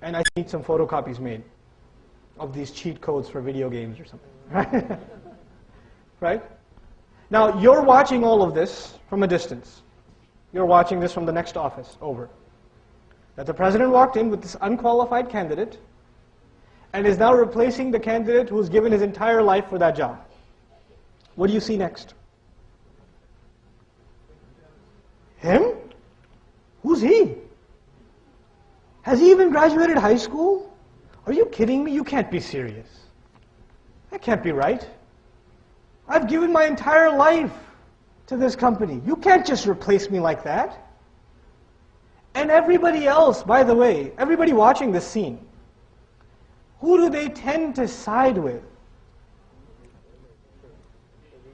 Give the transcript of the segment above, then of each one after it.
and I need some photocopies made of these cheat codes for video games or something, right? Right? Now, you're watching all of this from a distance. You're watching this from the next office over. That the president walked in with this unqualified candidate and is now replacing the candidate who's given his entire life for that job. What do you see next? Him? Who's he? Has he even graduated high school? Are you kidding me? You can't be serious. That can't be right. I've given my entire life to this company. You can't just replace me like that. And everybody else, by the way, everybody watching this scene, who do they tend to side with?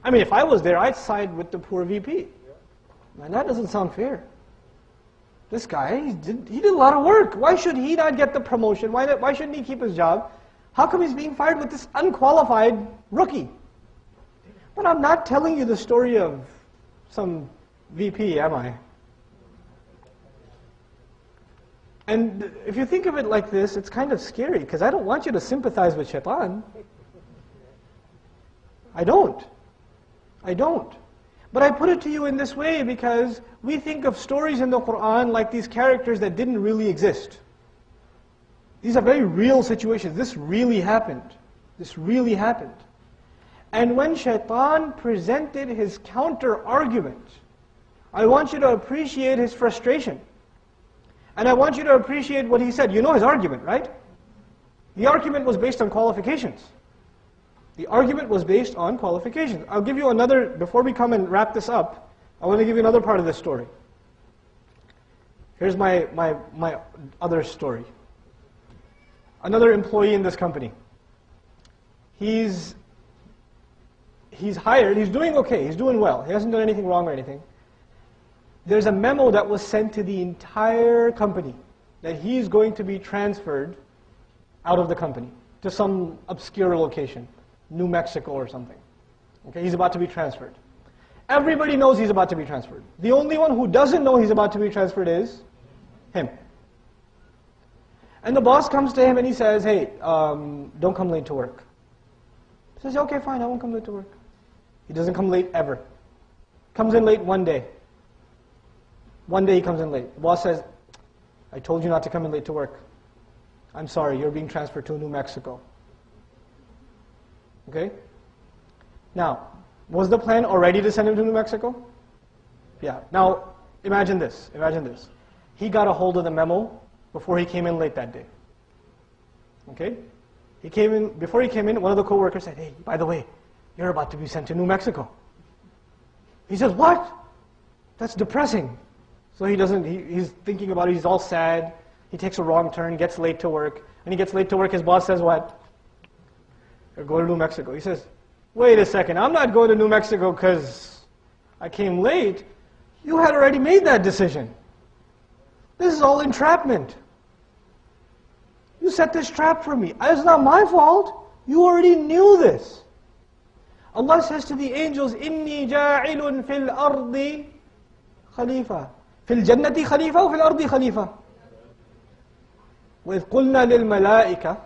I mean, if I was there, I'd side with the poor VP. Man, that doesn't sound fair. This guy, he did a lot of work. Why should he not get the promotion? Why shouldn't he keep his job? How come he's being fired with this unqualified rookie? But I'm not telling you the story of some VP, am I? And if you think of it like this, it's kind of scary, because I don't want you to sympathize with shaitan. I don't. But I put it to you in this way because we think of stories in the Quran like these characters that didn't really exist. These are very real situations. This really happened. This really happened. And when shaitan presented his counter-argument, I want you to appreciate his frustration. And I want you to appreciate what he said. You know his argument, right? The argument was based on qualifications. The argument was based on qualifications. I'll give you another, before we come and wrap this up, I want to give you another part of this story. Here's my other story. Another employee in this company. He's hired, he's doing okay, he's doing well. He hasn't done anything wrong or anything. There's a memo that was sent to the entire company that he's going to be transferred out of the company to some obscure location, New Mexico or something. Okay, he's about to be transferred. Everybody knows he's about to be transferred. The only one who doesn't know he's about to be transferred is him. And the boss comes to him and he says, hey, don't come late to work. He says, okay, fine, I won't come late to work. He doesn't come late ever. Comes in late one day. One day he comes in late. The boss says, I told you not to come in late to work. I'm sorry, you're being transferred to New Mexico. Okay? Now, was the plan already to send him to New Mexico? Yeah. Now, imagine this. He got a hold of the memo before he came in late that day. Okay? Before he came in, one of the co-workers said, hey, by the way, you're about to be sent to New Mexico. He says, what? That's depressing. So he's thinking about it, he's all sad. He takes a wrong turn, gets late to work. When he gets late to work, his boss says what? You're going to New Mexico. He says, wait a second, I'm not going to New Mexico because I came late. You had already made that decision. This is all entrapment. You set this trap for me. It's not my fault. You already knew this. Allah says to the angels, إِنِّي جَاعِلٌ فِي الْأَرْضِ خَلِيفَةً فِي الْجَنَّةِ خَلِيفَةً وَفِي الْأَرْضِ خَلِيفَةً وَإِذْ قُلْنَا لِلْمَلَائِكَةِ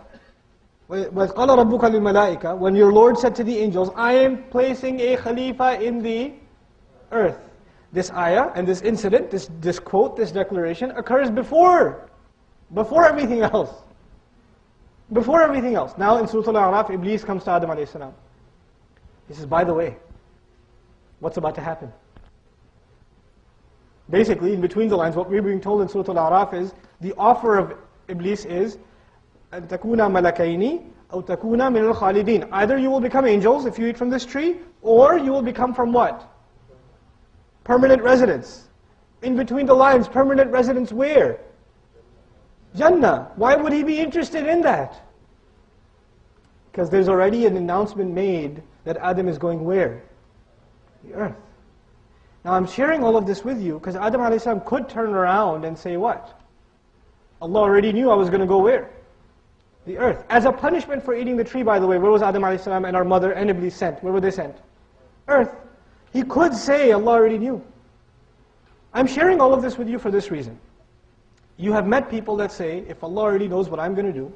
وَإِذْ قَالَ رَبُّكَ لِلْمَلَائِكَةِ When your Lord said to the angels, I am placing a khalifa in the earth. This ayah and this incident, this quote, this declaration occurs before everything else. Before everything else. Now in Surah Al-A'raf, Iblis comes to Adam alayhi salam. He says, by the way, what's about to happen? Basically, in between the lines, what we're being told in Surah Al-A'raf is, the offer of Iblis is, أَن تَكُونَ مَلَكَيْنِ أَوْ تَكُونَ مِنَ الْخَالِدِينَ Either you will become angels if you eat from this tree, or you will become from what? Permanent residents. In between the lines, permanent residents where? Jannah. Why would he be interested in that? Because there's already an announcement made that Adam is going where? The earth. Now I'm sharing all of this with you because Adam a.s. could turn around and say what? Allah already knew I was going to go where? The earth. As a punishment for eating the tree, by the way, where was Adam a.s. and our mother and Iblis sent? Where were they sent? Earth. He could say Allah already knew. I'm sharing all of this with you for this reason. You have met people that say, if Allah already knows what I'm going to do,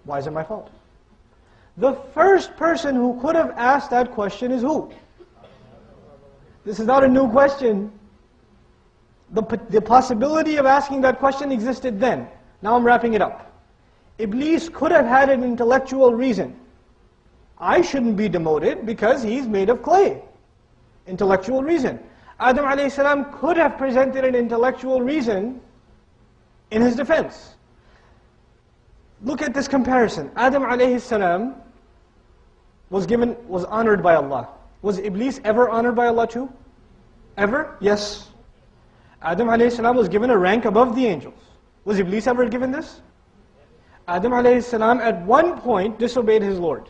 why is it my fault? The first person who could have asked that question is who? This is not a new question. The possibility of asking that question existed then. Now I'm wrapping it up. Iblis could have had an intellectual reason. I shouldn't be demoted because he's made of clay. Intellectual reason. Adam a.s. could have presented an intellectual reason in his defense. Look at this comparison. Adam a.s. was honored by Allah. Was Iblis ever honored by Allah too? Ever? Yes. Adam a.s. was given a rank above the angels. Was Iblis ever given this? Adam a.s. at one point disobeyed his Lord.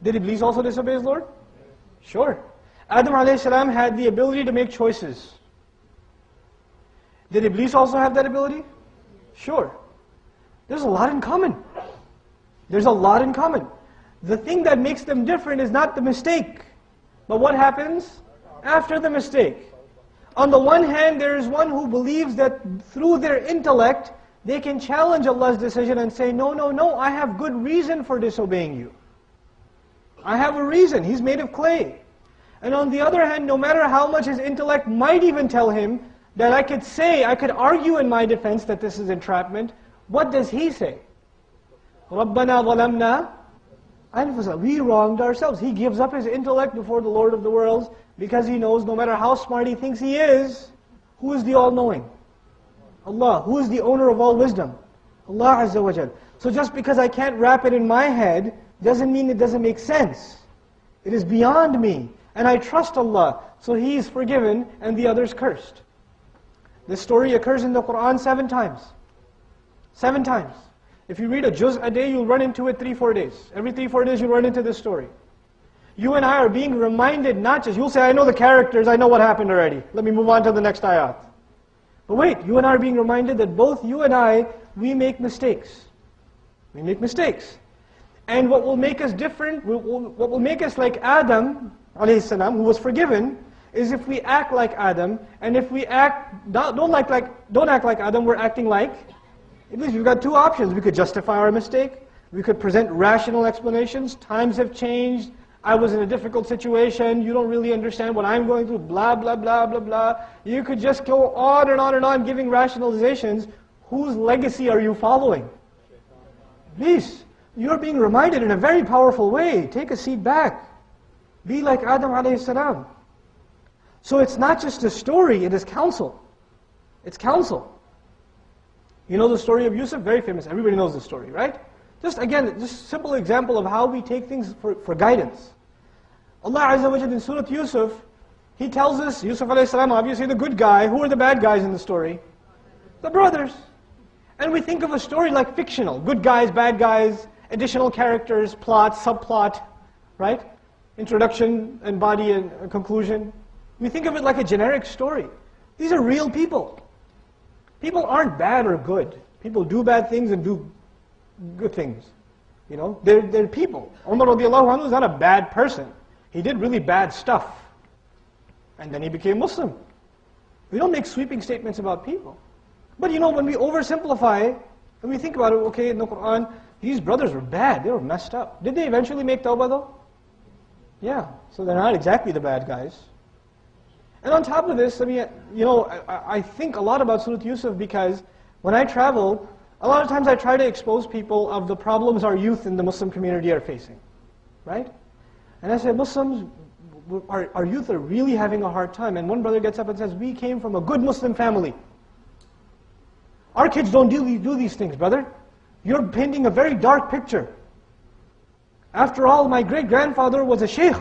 Did Iblis also disobey his Lord? Sure. Adam a.s. had the ability to make choices. Did Iblis also have that ability? Sure. There's a lot in common. There's a lot in common. The thing that makes them different is not the mistake, but what happens after the mistake. On the one hand, there is one who believes that through their intellect, they can challenge Allah's decision and say, no, no, no, I have good reason for disobeying you. I have a reason. He's made of clay. And on the other hand, no matter how much his intellect might even tell him that I could argue in my defense that this is entrapment, what does he say? رَبَّنَا ظَلَمْنَا أَنفُسَنَا. We wronged ourselves. He gives up his intellect before the Lord of the worlds because he knows no matter how smart he thinks he is, who is the all-knowing? Allah. Who is the owner of all wisdom? Allah Azza wa Jal. So just because I can't wrap it in my head doesn't mean it doesn't make sense. It is beyond me. And I trust Allah. So He is forgiven and the others cursed. This story occurs in the Quran 7 times. 7 times. If you read a juz a day, you'll run into it 3-4 days. Every 3-4 days you'll run into this story. You and I are being reminded not just, you'll say, I know the characters, I know what happened already. Let me move on to the next ayat. But wait, you and I are being reminded that both you and I, we make mistakes. We make mistakes. And what will make us different, what will make us like Adam, a.s., who was forgiven, is if we act like Adam, and if we don't act like Adam, we're acting like Iblis. We've got 2 options. We could justify our mistake, we could present rational explanations. Times have changed, I was in a difficult situation, you don't really understand what I'm going through, blah, blah, blah, blah, blah. You could just go on and on and on giving rationalizations. Whose legacy are you following? Iblis. You're being reminded in a very powerful way. Take a seat back. Be like Adam a.s. So it's not just a story, it is counsel. It's counsel. You know the story of Yusuf? Very famous. Everybody knows the story, right? Just again, just a simple example of how we take things for guidance. Allah Azza wa Jalla in Surah Yusuf, He tells us, Yusuf a.s. obviously the good guy. Who are the bad guys in the story? The brothers. And we think of a story like fictional. Good guys, bad guys, additional characters, plot, subplot, right? Introduction and body and conclusion. We think of it like a generic story. These are real people. People aren't bad or good. People do bad things and do good things. You know, they're people. Umar radiallahu anhu is not a bad person. He did really bad stuff. And then he became Muslim. We don't make sweeping statements about people. But you know, when we oversimplify, when we think about it, okay, in the Quran, these brothers were bad, they were messed up. Did they eventually make tawbah though? Yeah, so they're not exactly the bad guys. And on top of this, I mean, you know, I think a lot about Surah Yusuf because when I travel, a lot of times I try to expose people of the problems our youth in the Muslim community are facing, right? And I say, Muslims, our youth are really having a hard time. And one brother gets up and says, we came from a good Muslim family. Our kids don't do these things, brother. You're painting a very dark picture. After all, my great-grandfather was a sheikh.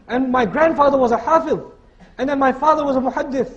And my grandfather was a hafiz. And then my father was a muhaddith.